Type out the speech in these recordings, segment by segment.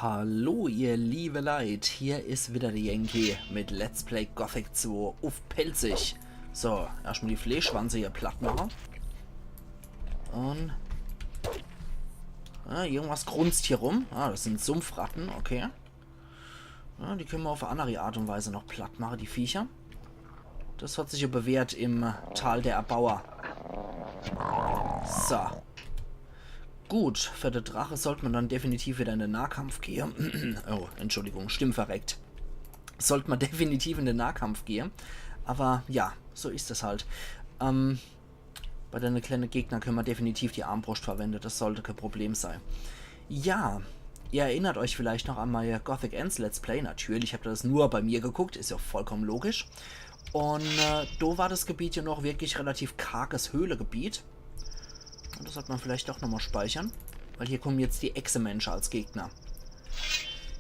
Hallo ihr liebe Leid, hier ist wieder der Yankee mit Let's Play Gothic 2 auf Pelzig. So, erstmal die Fleischwanze hier platt machen. Und... irgendwas grunzt hier rum. Das sind Sumpfratten, okay. Ja, die können wir auf eine andere Art und Weise noch platt machen, die Viecher. Das hat sich ja bewährt im Tal der Erbauer. So. Gut, für den Drache sollte man dann definitiv wieder in den Nahkampf gehen. Oh, Entschuldigung, stimmverreckt. Sollte man definitiv in den Nahkampf gehen. Aber ja, so ist es halt. Bei den kleinen Gegnern können wir definitiv die Armbrust verwenden. Das sollte kein Problem sein. Ja, ihr erinnert euch vielleicht noch an mein Gothic Ends Let's Play. Natürlich habt ihr das nur bei mir geguckt. Ist ja vollkommen logisch. Und da war das Gebiet ja noch wirklich relativ karges Höhlegebiet. Das sollte man vielleicht doch nochmal speichern. Weil hier kommen jetzt die Echse-Menschen als Gegner.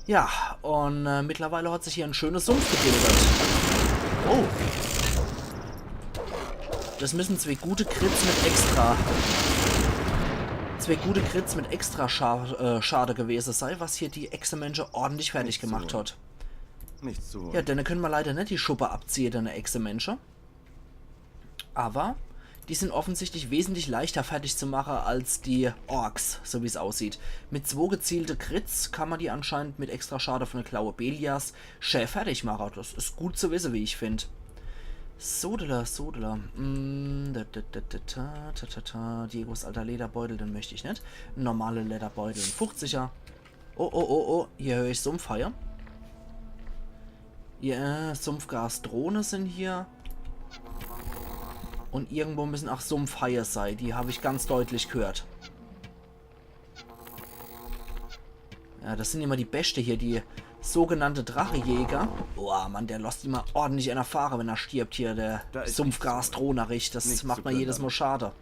Ja, und mittlerweile hat sich hier ein schönes Sumpf gebildet. Oh. Das müssen zwei gute Crits mit extra Schade gewesen sein, was hier die Echse-Menschen ordentlich fertig gemacht hat. Nicht so. Ja, denn können wir leider nicht die Schuppe abziehen, deine Echse-Menschen. Aber... die sind offensichtlich wesentlich leichter fertig zu machen als die Orks, so wie es aussieht. Mit 2 gezielte Crits kann man die anscheinend mit extra Schade von der Klaue Belias schön fertig machen. Das ist gut zu wissen, wie ich finde. Sodela. Diegos alter Lederbeutel, den möchte ich nicht. Normale Lederbeutel, 50er. Oh, hier höre ich Sumpfhaie. Ja, Sumpfgas-Drohne sind hier. Und irgendwo müssen auch Sumpfhaie sein. Die habe ich ganz deutlich gehört. Ja, das sind immer die Beste hier, die sogenannte Drachejäger. Boah, Mann, der lässt immer ordentlich in der Fahre, wenn er stirbt hier, der Sumpfgas-Drohnerich. Das macht mir jedes Mal schade,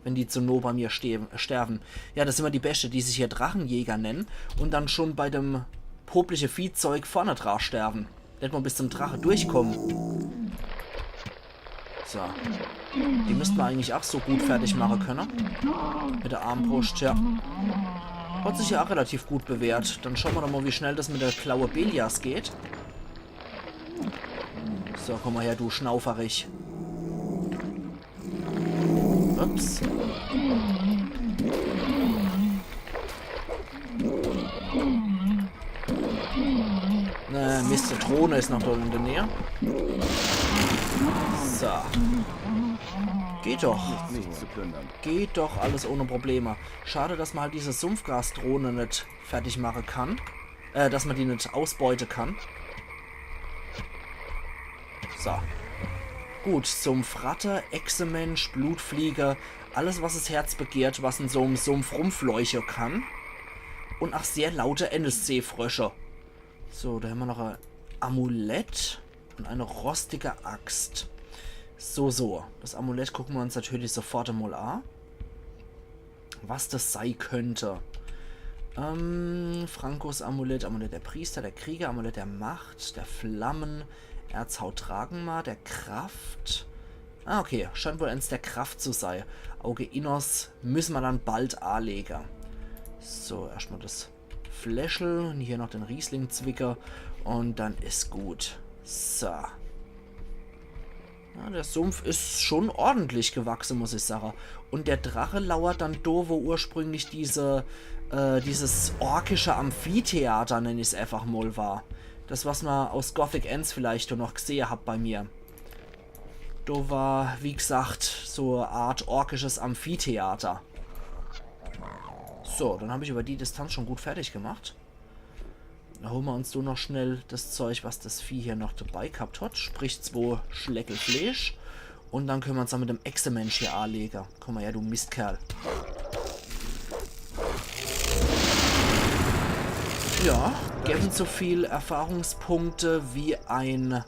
wenn die zu nah bei mir sterben. Ja, das sind immer die Beste, die sich hier Drachenjäger nennen und dann schon bei dem popliche Viehzeug vorne dran sterben. Nicht mal bis zum Drache durchkommen. So. Die müssten wir eigentlich auch so gut fertig machen können. Mit der Armbrust, ja. Hat sich ja auch relativ gut bewährt. Dann schauen wir doch mal, wie schnell das mit der Klaue Belias geht. So, komm mal her, du Schnauferich. Ups. Mist, die Drohne ist noch dort in der Nähe. So. Geht doch. Geht doch alles ohne Probleme. Schade, dass man halt diese Sumpfgasdrohne nicht fertig machen kann. Dass man die nicht ausbeuten kann. So. Gut, Sumpfratte, Echsemensch, Blutfliege, alles was das Herz begehrt, was in so einem Sumpf rumfleuchen kann. Und auch sehr laute NSC-Frösche. So, da haben wir noch ein Amulett und eine rostige Axt. So. Das Amulett gucken wir uns natürlich sofort einmal an. Was das sein könnte. Frankos Amulett, Amulett der Priester, der Krieger, Amulett der Macht, der Flammen, Erzhaut Tragenma, der Kraft. Okay, scheint wohl eins der Kraft zu sein. Auge Innos müssen wir dann bald anlegen. So, erstmal das Fläschel und hier noch den Riesling-Zwicker und dann ist gut. So. Ja, der Sumpf ist schon ordentlich gewachsen, muss ich sagen. Und der Drache lauert dann da, wo ursprünglich dieses orkische Amphitheater, nenne ich es einfach mal, war. Das, was man aus Gothic Ends vielleicht noch gesehen habt bei mir. Da war, wie gesagt, so eine Art orkisches Amphitheater. So, dann habe ich über die Distanz schon gut fertig gemacht. Da holen wir uns so noch schnell das Zeug, was das Vieh hier noch dabei gehabt hat. Sprich 2 Schleckel Fleisch. Und dann können wir uns dann mit dem Echse-Mensch hier anlegen. Komm mal her, du Mistkerl. Ja, geben so viel Erfahrungspunkte wie ein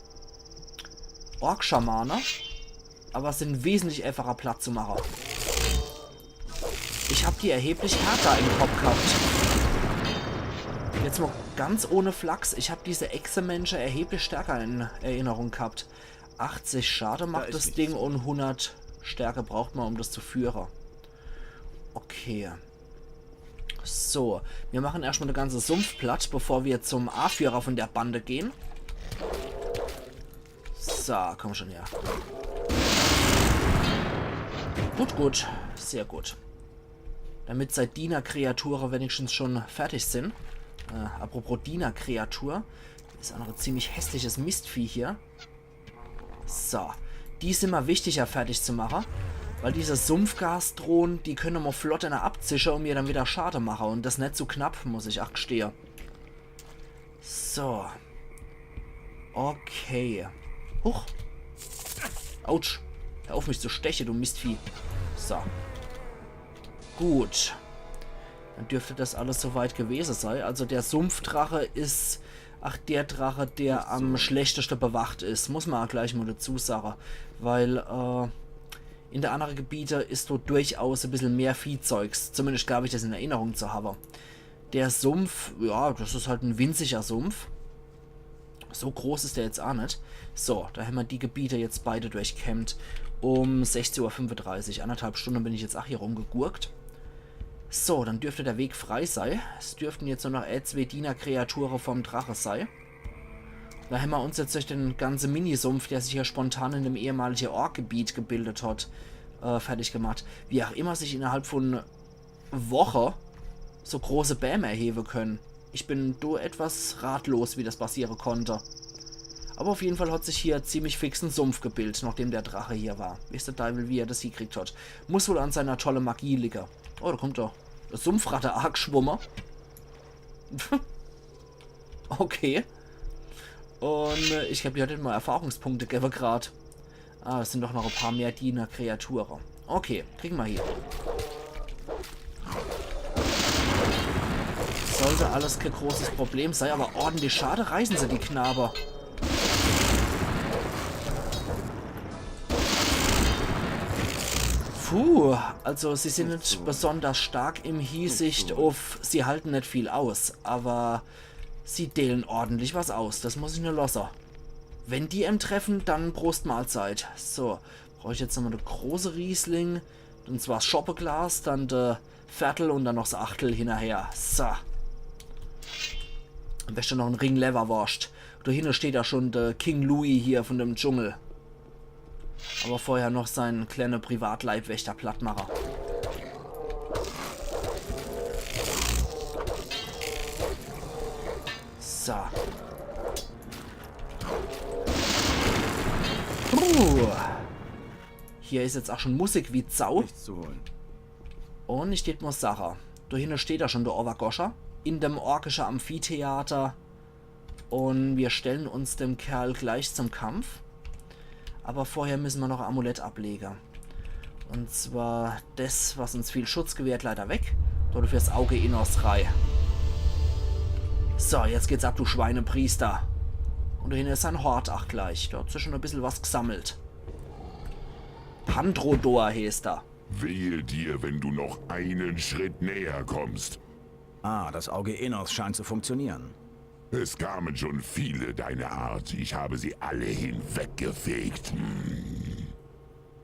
Ork-Schamane. Aber es sind wesentlich einfacher Platz zu machen. Ich habe die erheblich härter im Kopf gehabt. Jetzt mal ganz ohne Flachs. Ich habe diese Echse-Menschen erheblich stärker in Erinnerung gehabt. 80 Schade macht das Ding und 100 Stärke braucht man, um das zu führen. Okay. So, wir machen erstmal eine ganze Sumpf platt, bevor wir zum A-Führer von der Bande gehen. So, komm schon her. Gut, gut. Sehr gut. Damit seit Diener-Kreaturen wenigstens schon fertig sind. Apropos Diener-Kreatur. Ist auch noch ein ziemlich hässliches Mistvieh hier. So. Die ist immer wichtiger fertig zu machen. Weil diese Sumpfgasdrohnen, die können wir flott in der abzischen und mir dann wieder Schade machen. Und das nicht so knapp, muss ich auch gestehen. So. Okay. Huch. Autsch. Hör auf mich zu stechen, du Mistvieh. So. Gut. Dann dürfte das alles soweit gewesen sein. Also der Sumpfdrache ist... Ach, der Drache, der am schlechtesten bewacht ist. Muss man auch gleich mal dazu sagen. Weil, in der anderen Gebiete ist dort durchaus ein bisschen mehr Viehzeugs. Zumindest glaube ich das in Erinnerung zu haben. Der Sumpf, ja, das ist halt ein winziger Sumpf. So groß ist der jetzt auch nicht. So, da haben wir die Gebiete jetzt beide durchkämmt. Um 16:35 Uhr. 1,5 Stunden bin ich jetzt auch hier rumgegurkt. So, dann dürfte der Weg frei sein. Es dürften jetzt nur noch 2 Diener-Kreaturen vom Drache sein. Da haben wir uns jetzt durch den ganzen Minisumpf, der sich hier spontan in dem ehemaligen Ork-Gebiet gebildet hat, fertig gemacht. Wie auch immer sich innerhalb von Woche so große Bämme erheben können. Ich bin da etwas ratlos, wie das passieren konnte. Aber auf jeden Fall hat sich hier ziemlich fix ein Sumpf gebildet, nachdem der Drache hier war. Wisst der Teufel, wie er das gekriegt hat. Muss wohl an seiner tolle Magie liegen. Oh, da kommt doch das Sumpfratte Argschwummer. Okay. Und ich habe hier mal Erfahrungspunkte gegeben gerade. Ah, es sind doch noch ein paar mehr Diener-Kreaturen. Okay, kriegen wir hier. Sollte alles kein großes Problem sein, aber ordentlich schade reißen sie die Knabe. Puh, also sie sind nicht besonders stark im Hinsicht auf, sie halten nicht viel aus, aber sie dehlen ordentlich was aus, das muss ich nur lassen. Wenn die treffen, dann Prost Mahlzeit. So, brauche ich jetzt nochmal eine große Riesling, und zwar das Schoppeglas, dann der Viertel und dann noch das Achtel hinterher. So. Am besten noch ein Ring Leverwurst. Da hinten steht ja schon der King Louis hier von dem Dschungel. Aber vorher noch seinen kleinen Privatleibwächter Plattmacher. So. Hier ist jetzt auch schon Musik wie Sau. Und ich steht nur Sache. Da hinten steht ja schon der Overgoscher. In dem orkischen Amphitheater. Und wir stellen uns dem Kerl gleich zum Kampf. Aber vorher müssen wir noch ein Amulett ablegen. Und zwar das, was uns viel Schutz gewährt, leider weg. Dafür das Auge Innos Rei. So, jetzt geht's ab, du Schweinepriester. Und da hinten ist ein Hort auch gleich. Da hat sich schon ein bisschen was gesammelt. Pandrodor heißt er. Wehe dir, wenn du noch einen Schritt näher kommst. Ah, das Auge Innos scheint zu funktionieren. Es kamen schon viele deiner Art. Ich habe sie alle hinweggefegt.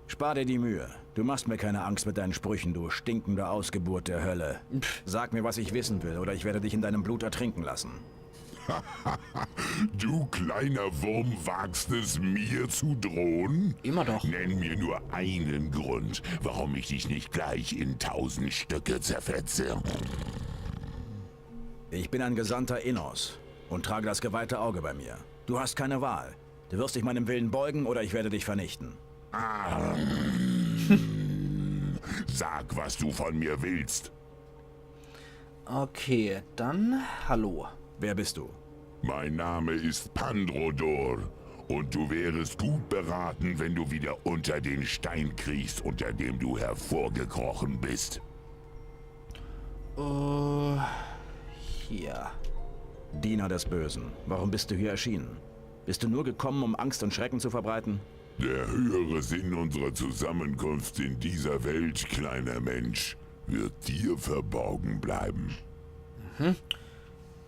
Spar dir die Mühe. Du machst mir keine Angst mit deinen Sprüchen, du stinkende Ausgeburt der Hölle. Sag mir, was ich wissen will, oder ich werde dich in deinem Blut ertrinken lassen. Du kleiner Wurm wagst es, mir zu drohen? Immer doch. Nenn mir nur einen Grund, warum ich dich nicht gleich in 1000 Stücke zerfetze. Ich bin ein Gesandter Innos und trage das geweihte Auge bei mir. Du hast keine Wahl. Du wirst dich meinem Willen beugen oder ich werde dich vernichten. Sag, was du von mir willst. Okay, dann hallo. Wer bist du? Mein Name ist Pandrodor und du wärest gut beraten, wenn du wieder unter den Stein kriechst, unter dem du hervorgekrochen bist. Hier. Diener des Bösen. Warum bist du hier erschienen? Bist du nur gekommen, um Angst und Schrecken zu verbreiten? Der höhere Sinn unserer Zusammenkunft in dieser Welt, kleiner Mensch, wird dir verborgen bleiben.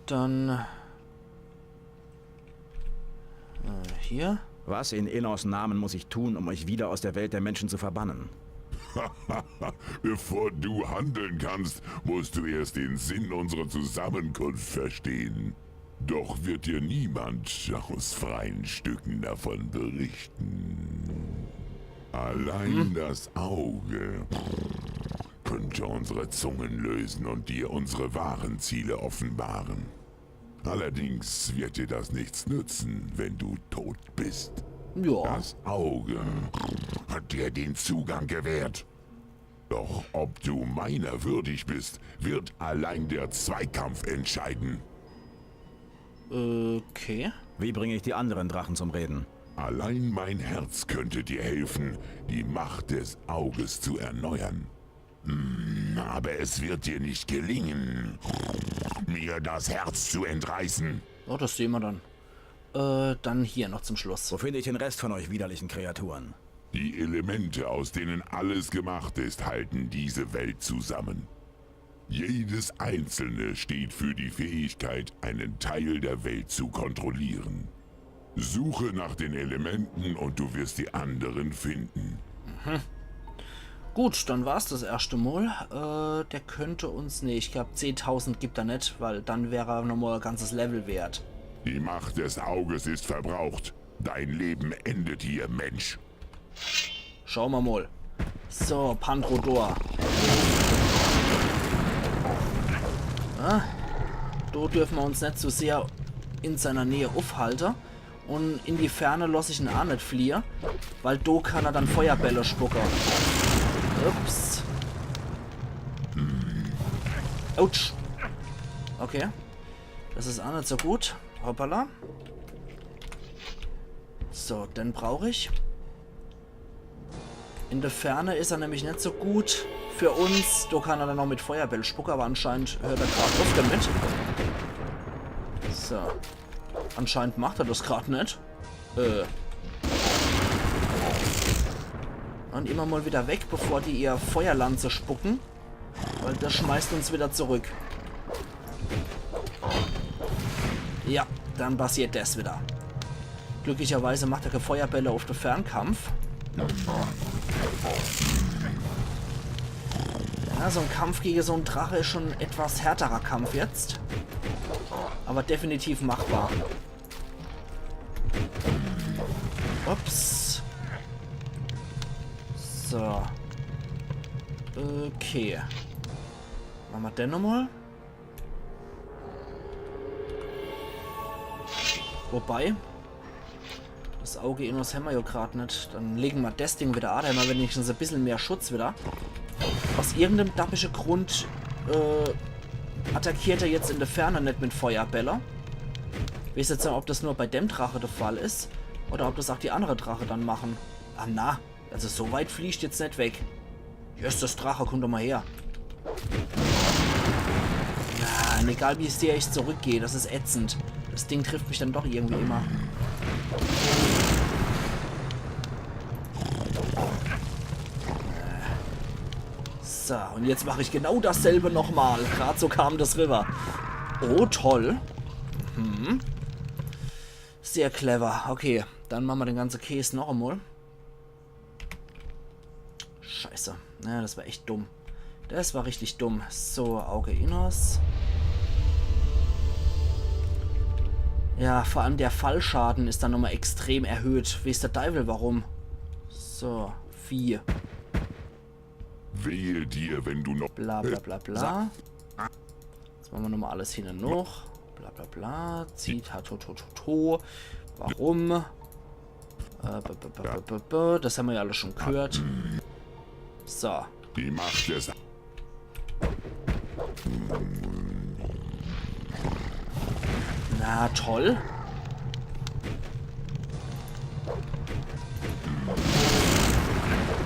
Dann... hier. Was in Innos Namen muss ich tun, um euch wieder aus der Welt der Menschen zu verbannen? Bevor du handeln kannst, musst du erst den Sinn unserer Zusammenkunft verstehen. Doch wird dir niemand aus freien Stücken davon berichten. Allein das Auge könnte unsere Zungen lösen und dir unsere wahren Ziele offenbaren. Allerdings wird dir das nichts nützen, wenn du tot bist. Ja. Das Auge hat dir den Zugang gewährt. Doch ob du meiner würdig bist, wird allein der Zweikampf entscheiden. Okay. Wie bringe ich die anderen Drachen zum Reden? Allein mein Herz könnte dir helfen, die Macht des Auges zu erneuern. Aber es wird dir nicht gelingen, mir das Herz zu entreißen. Oh, das sehen wir dann. Dann hier noch zum Schluss. Wo finde ich den Rest von euch widerlichen Kreaturen? Die Elemente, aus denen alles gemacht ist, halten diese Welt zusammen. Jedes einzelne steht für die Fähigkeit, einen Teil der Welt zu kontrollieren. Suche nach den Elementen und du wirst die anderen finden. Gut, dann war's das erste Mal. Der könnte uns... Nee, ich glaube 10.000 gibt er nicht, weil dann wäre er nochmal ein ganzes Level wert. Die Macht des Auges ist verbraucht. Dein Leben endet hier, Mensch. Schauen wir mal. So, Pandrodor. Ja, da dürfen wir uns nicht so sehr in seiner Nähe aufhalten. Und in die Ferne lasse ich ihn auch nicht fliehen, weil da kann er dann Feuerbälle spucken. Ups. Autsch. Okay. Das ist auch nicht so gut. Hoppala. So, den brauche ich. In der Ferne ist er nämlich nicht so gut für uns. Da kann er dann noch mit Feuerbälle spucken, aber anscheinend hört er gerade auf damit. So. Anscheinend macht er das gerade nicht. Und immer mal wieder weg, bevor die ihr Feuerlanze spucken. Weil das schmeißt uns wieder zurück. Ja, dann passiert das wieder. Glücklicherweise macht er keine Feuerbälle auf den Fernkampf. Ja, so ein Kampf gegen so einen Drache ist schon ein etwas härterer Kampf jetzt. Aber definitiv machbar. Ups. So. Okay. Machen wir den nochmal. Wobei. Das Auge Innos haben wir ja gerade nicht. Dann legen wir das Ding wieder an. Da haben wir wenigstens ein bisschen mehr Schutz wieder. Aus irgendeinem dappischen Grund attackiert er jetzt in der Ferne nicht mit Feuerbälle. Ich weiß jetzt nicht, ob das nur bei dem Drache der Fall ist. Oder ob das auch die andere Drache dann machen. Ah na, also so weit fliegt jetzt nicht weg. Hier ist das Drache, komm doch mal her. Na, egal wie es dir echt zurückgeht, das ist ätzend. Das Ding trifft mich dann doch irgendwie immer. So, und jetzt mache ich genau dasselbe nochmal. Gerade so kam das rüber. Oh, toll. Mhm. Sehr clever. Okay, dann machen wir den ganzen Käse noch einmal. Scheiße. Ja, das war echt dumm. Das war richtig dumm. So, Auge Innos. Ja, vor allem der Fallschaden ist dann nochmal extrem erhöht. Weiß der Teufel warum. So, 4. Wehe dir, wenn du noch... Bla bla bla bla. Jetzt machen wir nochmal alles hin und noch. Bla bla bla. Zieht to. Warum? Das haben wir ja alle schon gehört. So. Die Macht des... Na toll.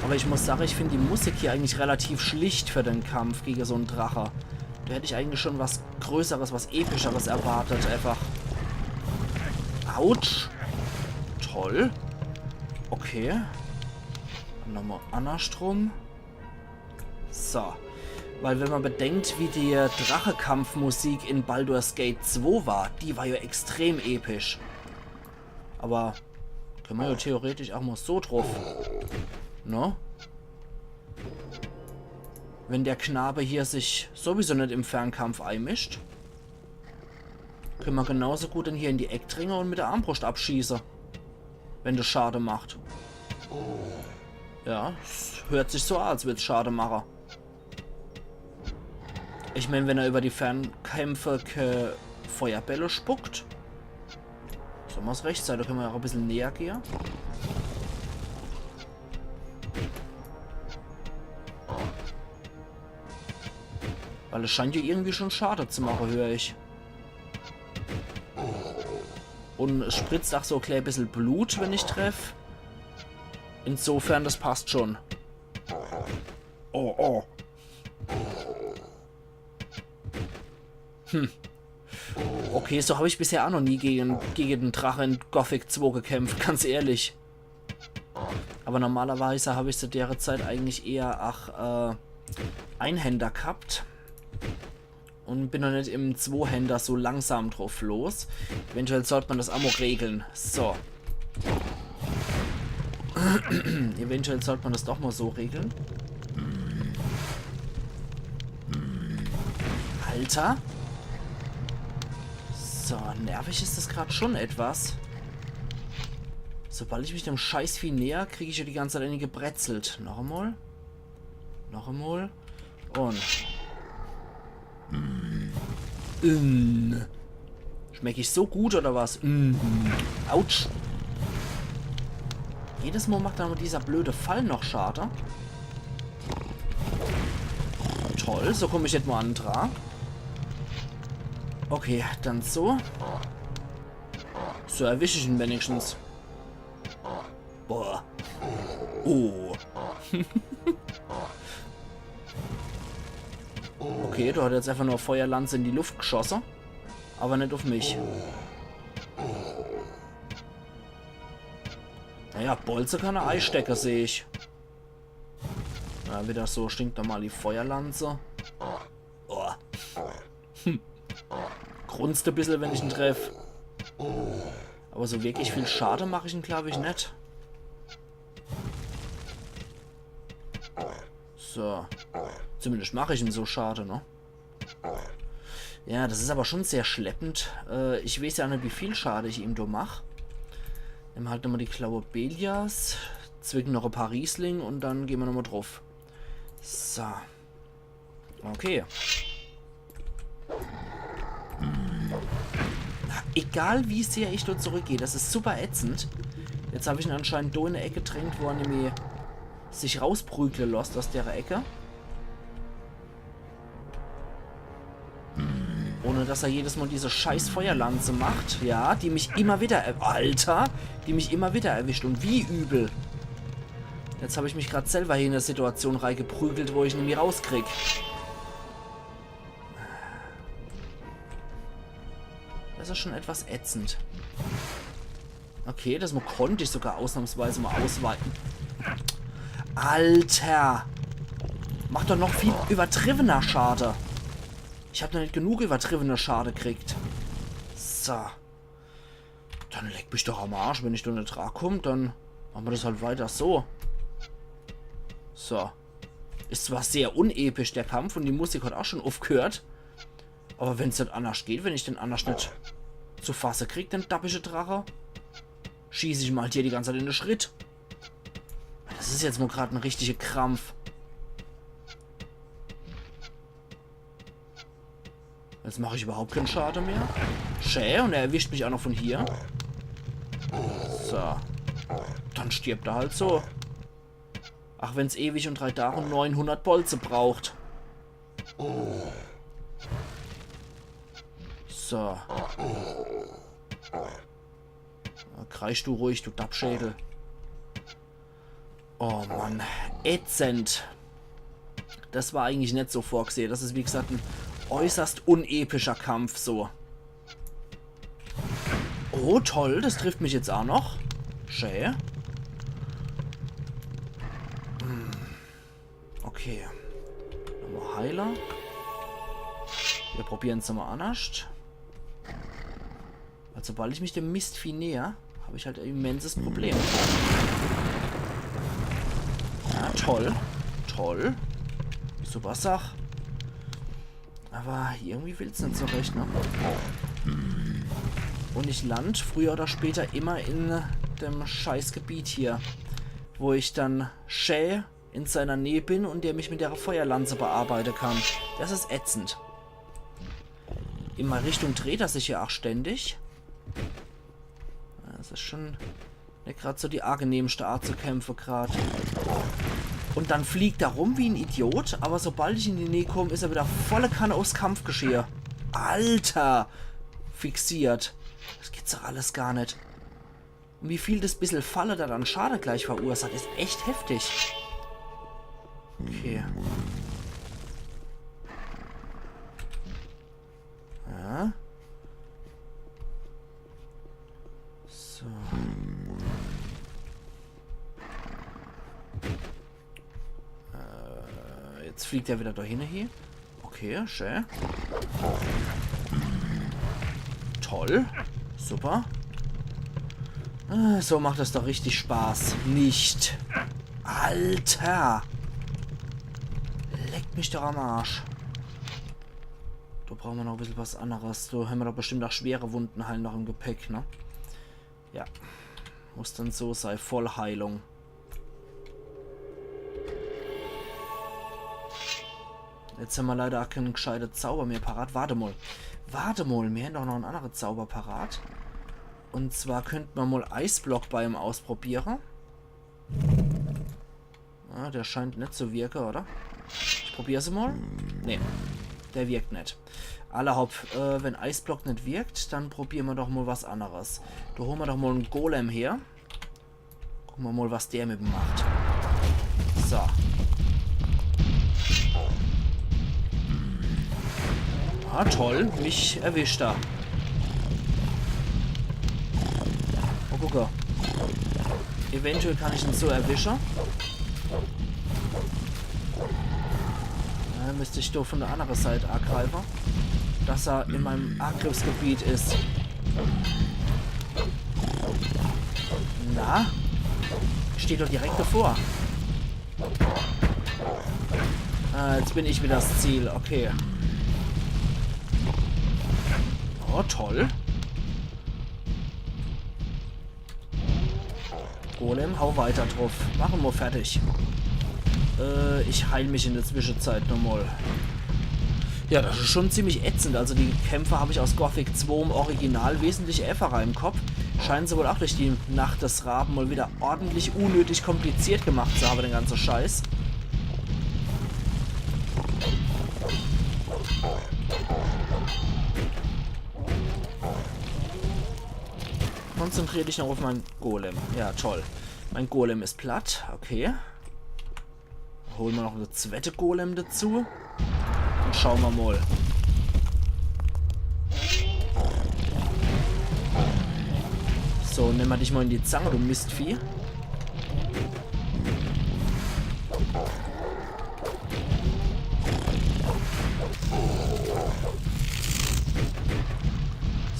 Aber ich muss sagen, ich finde die Musik hier eigentlich relativ schlicht für den Kampf gegen so einen Drache. Da hätte ich eigentlich schon was Größeres, was Epischeres erwartet. Einfach. Autsch. Toll. Okay. Dann nochmal andersrum. So. Weil wenn man bedenkt, wie die Drachekampfmusik in Baldur's Gate 2 war, die war ja extrem episch. Aber können wir ja theoretisch auch mal so drauf. No? wenn der Knabe hier sich sowieso nicht im Fernkampf einmischt. Können wir genauso gut dann hier in die Eckdringe und mit der Armbrust abschießen. Wenn das Schade macht. Ja, es hört sich so an, als würde es Schade machen. Ich meine, wenn er über die Fernkämpfe Feuerbälle spuckt. Soll man es recht sein, da können wir auch ein bisschen näher gehen. Weil es scheint ja irgendwie schon Schade zu machen, höre ich. Und es spritzt auch so ein klein bisschen Blut, wenn ich treffe. Insofern, das passt schon. Oh, oh. Okay, so habe ich bisher auch noch nie gegen den Drachen in Gothic 2 gekämpft, ganz ehrlich. Aber normalerweise habe ich zu der Zeit eigentlich eher Einhänder gehabt. Und bin noch nicht im Zweihänder so langsam drauf los. Eventuell sollte man das Ammo regeln. So. Eventuell sollte man das doch mal so regeln. Alter. So, nervig ist das gerade schon etwas. Sobald ich mich dem Scheißvieh näher, kriege ich ja die ganze Zeit einige gebrezelt. Noch einmal. Noch einmal. Und... Schmecke ich so gut oder was? Autsch. Jedes Mal macht aber dieser blöde Fall noch Schade. Toll, so komme ich jetzt mal an den Draht. Okay, dann so. So erwische ich ihn wenigstens. Boah. Oh. Okay, du hast jetzt einfach nur Feuerlanze in die Luft geschossen. Aber nicht auf mich. Naja, Bolze kann er Eistecker, sehe ich. Ja, wieder so stinkt normal die Feuerlanze. Oh. Grunzt ein bisschen, wenn ich ihn treffe. Aber so wirklich viel Schade mache ich ihn, glaube ich, nicht. So. Zumindest mache ich ihn so schade, ne? Ja, das ist aber schon sehr schleppend. Ich weiß ja nicht, wie viel Schade ich ihm da mache. Nehmen wir halt nochmal die Klaue Belias, zwicken noch ein paar Riesling und dann gehen wir nochmal drauf. So. Okay. Na, egal wie sehr ich dort zurückgehe, das ist super ätzend. Jetzt habe ich ihn anscheinend da in der Ecke gedrängt, wo er nämlich sich rausprügeln lässt aus der Ecke. Ohne dass er jedes Mal diese scheiß Feuerlanze macht. Ja, die mich immer wieder... Alter! Die mich immer wieder erwischt. Und wie übel. Jetzt habe ich mich gerade selber hier in eine Situation reingeprügelt, wo ich nämlich rauskrieg. Das ist schon etwas ätzend. Okay, das konnte ich sogar ausnahmsweise mal ausweiten. Alter! Macht doch noch viel übertriebener Schade. Ich habe noch nicht genug übertriebene Schade gekriegt. So. Dann leck mich doch am Arsch. Wenn ich da nicht rankomme, dann machen wir das halt weiter so. So. Ist zwar sehr unepisch, der Kampf, und die Musik hat auch schon aufgehört. Aber wenn es nicht anders geht, wenn ich den anders nicht zu fassen kriege, den dappische Drache, schieße ich mal hier die ganze Zeit in den Schritt. Das ist jetzt mal gerade ein richtiger Krampf. Jetzt mache ich überhaupt keinen Schade mehr. Schä, und er erwischt mich auch noch von hier. So. Dann stirbt er halt so. Ach, wenn es ewig und 3 Tage und 900 Bolze braucht. So. Kreisch du ruhig, du Dappschädel. Oh Mann. Ätzend. Das war eigentlich nicht so vorgesehen. Das ist, wie gesagt, ein äußerst unepischer Kampf, so. Oh, toll. Das trifft mich jetzt auch noch. Schön. Okay. Nochmal Heiler. Wir probieren es nochmal anders. Weil sobald ich mich dem Mistvieh näher, habe ich halt ein immenses Problem. Ja, toll. Toll. Super Sach. Aber irgendwie will es nicht so recht, ne? Und ich lande früher oder später immer in dem Scheißgebiet hier. Wo ich dann Shay in seiner Nähe bin und der mich mit der Feuerlanze bearbeiten kann. Das ist ätzend. Immer Richtung dreht er sich ja auch ständig. Das ist schon nicht gerade so die angenehmste Art zu kämpfen gerade. Und dann fliegt er rum wie ein Idiot, aber sobald ich in die Nähe komme, ist er wieder volle Kanne aufs Kampfgeschirr. Alter! Fixiert. Das gibt's doch alles gar nicht. Und wie viel das bisschen Falle da dann Schade gleich verursacht, ist echt heftig. Okay. Ja. So. Jetzt fliegt er wieder dahin hier. Okay, schön. Toll. Super. So macht das doch richtig Spaß. Nicht. Alter. Leckt mich doch am Arsch. Da brauchen wir noch ein bisschen was anderes. Da haben wir doch bestimmt auch schwere Wunden halt noch im Gepäck, ne? Ja. Muss dann so sein. Vollheilung. Jetzt haben wir leider auch keinen gescheiten Zauber mehr parat. Warte mal. Warte mal. Wir haben doch noch einen anderen Zauber parat. Und zwar könnten wir mal Eisblock bei ihm ausprobieren. Ah, der scheint nicht zu wirken, oder? Ich probiere sie mal. Nee, der wirkt nicht. Wenn Eisblock nicht wirkt, dann probieren wir doch mal was anderes. Da holen wir doch mal einen Golem her. Gucken wir mal, was der mit ihm macht. So. Ah, toll. Mich erwischt er. Oh, gucke. Eventuell kann ich ihn so erwischen. Dann müsste ich doch von der anderen Seite angreifen. Dass er in meinem Angriffsgebiet ist. Na? Steht doch direkt davor. Jetzt bin ich wieder das Ziel. Okay. Oh, toll. Golem, hau weiter drauf. Machen wir fertig. Ich heile mich in der Zwischenzeit nochmal. Ja, das ist schon ziemlich ätzend. Also die Kämpfe habe ich aus Gothic 2 im Original wesentlich einfacher im Kopf. Scheinen sie wohl auch durch die Nacht des Raben mal wieder ordentlich unnötig kompliziert gemacht zu haben, den ganzen Scheiß. Konzentriere dich noch auf meinen Golem. Ja, toll. Mein Golem ist platt. Okay. Holen wir noch eine zweite Golem dazu. Und schauen wir mal. So, nehmen wir dich mal in die Zange, du Mistvieh.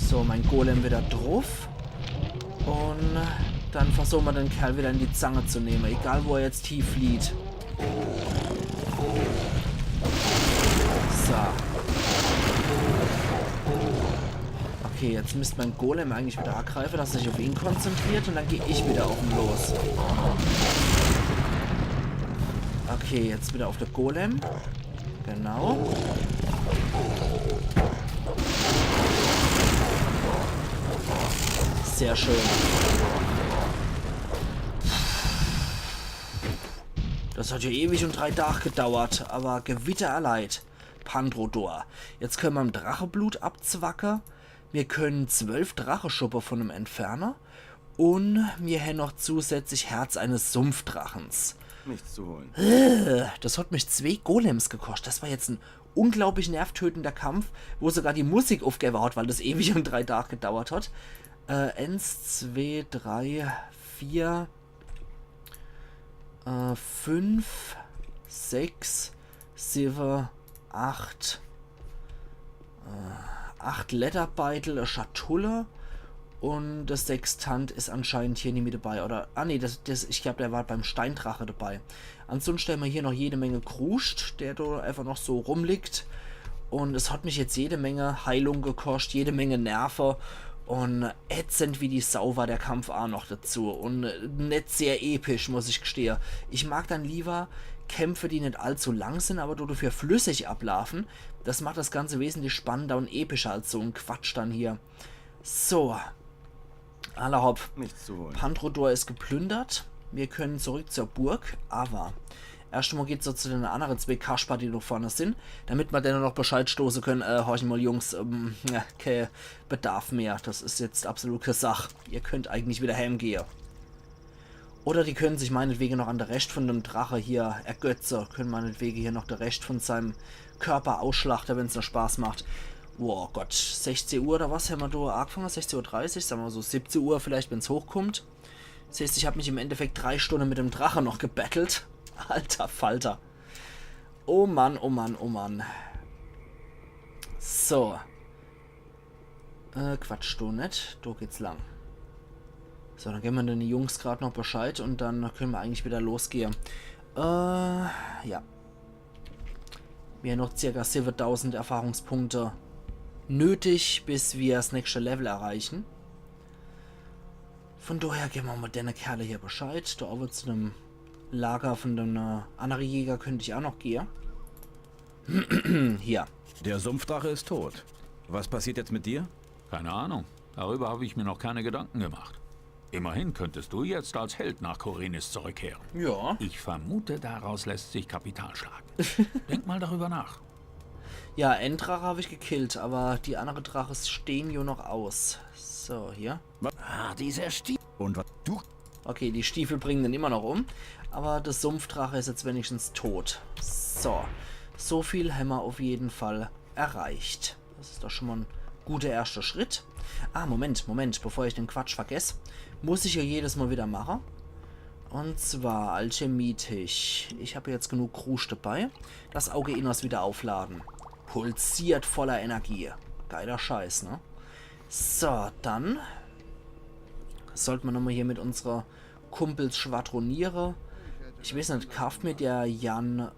So, mein Golem wieder drauf. Und dann versuchen wir den Kerl wieder in die Zange zu nehmen. Egal, wo er jetzt tief flieht. So. Okay, jetzt müsste mein Golem eigentlich wieder angreifen, dass er sich auf ihn konzentriert. Und dann gehe ich wieder auf ihn los. Okay, jetzt wieder auf der Golem. Genau. Sehr schön. Das hat ja ewig und 3 Tage gedauert, aber Gewitter erleid. Pandrodor. Jetzt können wir im Drachenblut abzwacken. Wir können 12 Drachenschuppe von einem entfernen. Und wir haben noch zusätzlich Herz eines Sumpfdrachens. Nichts zu holen. Das hat mich 2 Golems gekostet. Das war jetzt ein unglaublich nervtötender Kampf, wo sogar die Musik aufgehört hat, weil das ewig und 3 Tage gedauert hat. 1, 2, 3, 4, 5, 6, 7, 8. 8 Lederbeutel, eine Schatulle Und das Sextant ist anscheinend hier nicht mit dabei. Oder, nee, ich glaube, der war beim Steindrache dabei. Ansonsten haben wir hier noch jede Menge Kruscht, der da einfach noch so rumliegt. Und es hat mich jetzt jede Menge Heilung gekostet, jede Menge Nerven. Und ätzend wie die Sau war der Kampf auch noch dazu. Und nicht sehr episch, muss ich gestehen. Ich mag dann lieber Kämpfe, die nicht allzu lang sind, aber dafür flüssig ablaufen. Das macht das Ganze wesentlich spannender und epischer als so ein Quatsch dann hier. So. Allerhopp. Nichts zu holen. Pantrodor ist geplündert. Wir können zurück zur Burg, aber erst einmal geht es so zu den anderen zwei Kasper, die da vorne sind, damit wir dann noch Bescheid stoßen können. Horchen mal, Jungs, ja, kein Bedarf mehr. Das ist jetzt absolut keine Sache. Ihr könnt eigentlich wieder heimgehen. Oder die können sich meinetwegen noch an der Rest von dem Drache hier ergötzen. Können meinetwegen hier noch der Rest von seinem Körper ausschlachten, wenn es noch Spaß macht. Wow, Gott, 16 Uhr oder was haben wir da angefangen? 16:30 Uhr, sagen wir so 17 Uhr vielleicht, wenn es hochkommt. Das heißt, ich habe mich im Endeffekt 3 Stunden mit dem Drache noch gebettelt. Alter Falter. Oh Mann, oh Mann, oh Mann. So. Quatsch, du nicht. Da geht's lang. So, dann geben wir den Jungs gerade noch Bescheid und dann können wir eigentlich wieder losgehen. Ja. Wir haben noch ca. 7000 Erfahrungspunkte nötig, bis wir das nächste Level erreichen. Von daher geben wir mal den Kerle hier Bescheid. Da aber zu einem Lager von den anderen Jäger könnte ich auch noch gehen. Hier. Der Sumpfdrache ist tot. Was passiert jetzt mit dir? Keine Ahnung. Darüber habe ich mir noch keine Gedanken gemacht. Immerhin könntest du jetzt als Held nach Korenis zurückkehren. Ja. Ich vermute, daraus lässt sich Kapital schlagen. Denk mal darüber nach. Ja, Enddrache habe ich gekillt, aber die anderen Drachen stehen ja noch aus. So, hier. Ah, dieser Stiefel. Und was du? Okay, die Stiefel bringen den immer noch um. Aber der Sumpfdrache ist jetzt wenigstens tot. So. So viel haben wir auf jeden Fall erreicht. Das ist doch schon mal ein guter erster Schritt. Ah, Moment, bevor ich den Quatsch vergesse. Muss ich ja jedes Mal wieder machen. Und zwar alchemietisch. Ich habe jetzt genug Krusch dabei. Das Auge Inners wieder aufladen. Pulsiert voller Energie. Geiler Scheiß, ne? So, dann sollten wir nochmal hier mit unserer Kumpels schwadroniere. Ich weiß nicht, kauft mir der Jan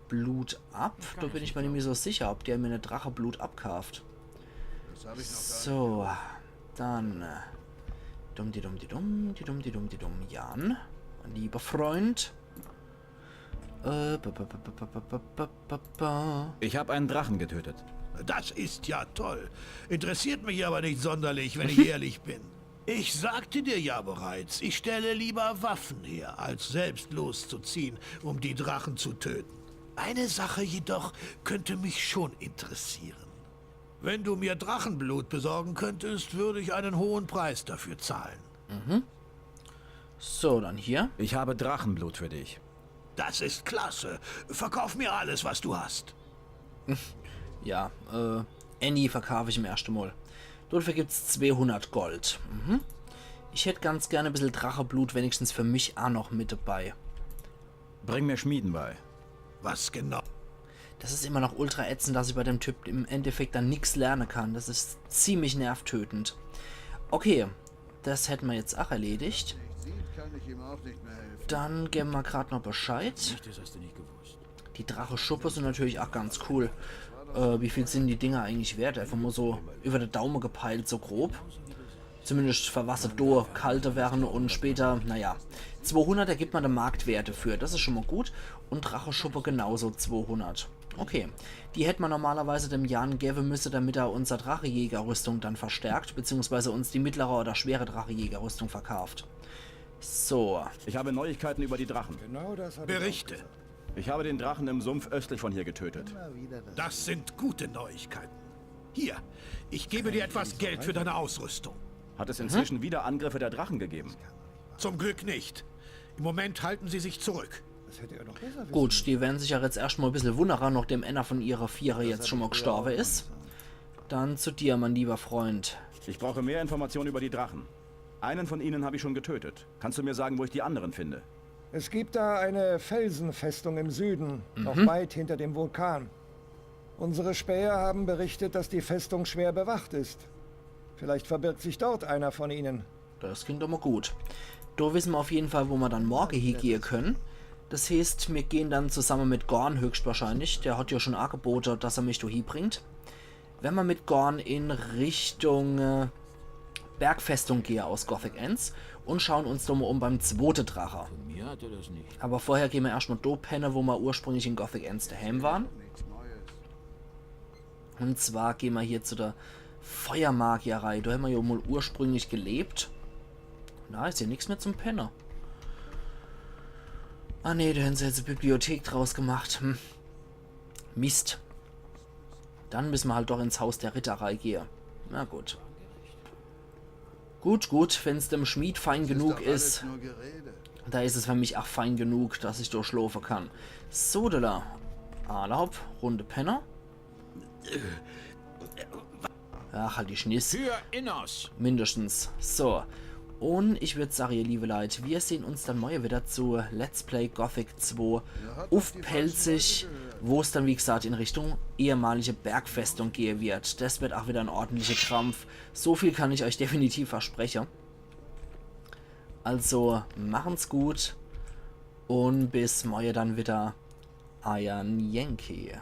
Blut ab? Da bin ich mir nicht mehr so sicher, ob der mir eine Drache Blut abkauft. So, dann Jan, lieber Freund. Ich habe einen Drachen getötet. Das ist ja toll. Interessiert mich aber nicht sonderlich, wenn ich ehrlich bin. Ich sagte dir ja bereits, ich stelle lieber Waffen her, als selbst loszuziehen, um die Drachen zu töten. Eine Sache jedoch könnte mich schon interessieren. Wenn du mir Drachenblut besorgen könntest, würde ich einen hohen Preis dafür zahlen. So, dann hier. Ich habe Drachenblut für dich. Das ist klasse. Verkauf mir alles, was du hast. Ja, Annie verkaufe ich im ersten Mal. Dafür gibt es 200 Gold. Ich hätte ganz gerne ein bisschen Drachenblut wenigstens für mich auch noch mit dabei. Bring mir Schmieden bei. Was genau? Das ist immer noch ultra ätzend, dass ich bei dem Typ im Endeffekt dann nichts lernen kann. Das ist ziemlich nervtötend. Okay, das hätten wir jetzt auch erledigt. Dann geben wir gerade noch Bescheid. Die Drache-Schuppe sind natürlich auch ganz cool. Wie viel sind die Dinger eigentlich wert? Einfach nur so über den Daumen gepeilt, so grob. Zumindest für was da kalte wären und später, naja. 200 ergibt man den Marktwert dafür. Das ist schon mal gut. Und Drachenschuppe genauso 200. Okay. Die hätte man normalerweise dem Jan geben müssen, damit er unsere Drachejägerrüstung dann verstärkt, beziehungsweise uns die mittlere oder schwere Drachejägerrüstung verkauft. So. Ich habe Neuigkeiten über die Drachen. Berichte. Ich habe den Drachen im Sumpf östlich von hier getötet. Das sind gute Neuigkeiten. Hier, ich gebe dir etwas Geld für deine Ausrüstung. Hat es inzwischen wieder Angriffe der Drachen gegeben? Zum Glück nicht. Im Moment halten sie sich zurück. Gut, die werden sich ja jetzt erstmal ein bisschen wundern, nachdem einer von ihrer Vierer jetzt schon mal gestorben ist. Dann zu dir, mein lieber Freund. Ich brauche mehr Informationen über die Drachen. Einen von ihnen habe ich schon getötet. Kannst du mir sagen, wo ich die anderen finde? Es gibt da eine Felsenfestung im Süden, noch weit hinter dem Vulkan. Unsere Späher haben berichtet, dass die Festung schwer bewacht ist. Vielleicht verbirgt sich dort einer von ihnen. Das klingt doch mal gut. Da wissen wir auf jeden Fall, wo wir dann morgen hingehen können. Das heißt, wir gehen dann zusammen mit Gorn höchstwahrscheinlich. Der hat ja schon angeboten, dass er mich da hinbringt. Wenn wir mit Gorn in Richtung Bergfestung gehen aus Gothic Ends und schauen uns doch mal um beim zweiten Drache. Mir hatte das nicht. Aber vorher gehen wir erstmal da pennen, wo wir ursprünglich in Gothic Ends daheim waren. Und zwar gehen wir hier zu der Feuermagierei. Da haben wir ja mal ursprünglich gelebt. Na, ist hier nichts mehr zum Penner. Ah ne, da haben sie jetzt eine Bibliothek draus gemacht. Mist. Dann müssen wir halt doch ins Haus der Ritterei gehen. Na gut. Gut, wenn es dem Schmied fein genug ist. Da ist es für mich auch fein genug, dass ich durchschlafen kann. So, da. Erlaub, Runde Penner. Ach, halt die Schniss. Für Innos! Mindestens. So. Und ich würde sagen, ihr liebe Leute, wir sehen uns dann morgen wieder zu Let's Play Gothic 2 aufpelzig, wo es dann wie gesagt in Richtung ehemalige Bergfestung gehen wird. Das wird auch wieder ein ordentlicher Krampf. So viel kann ich euch definitiv versprechen. Also machen's gut und bis morgen dann wieder. Iron Yankee.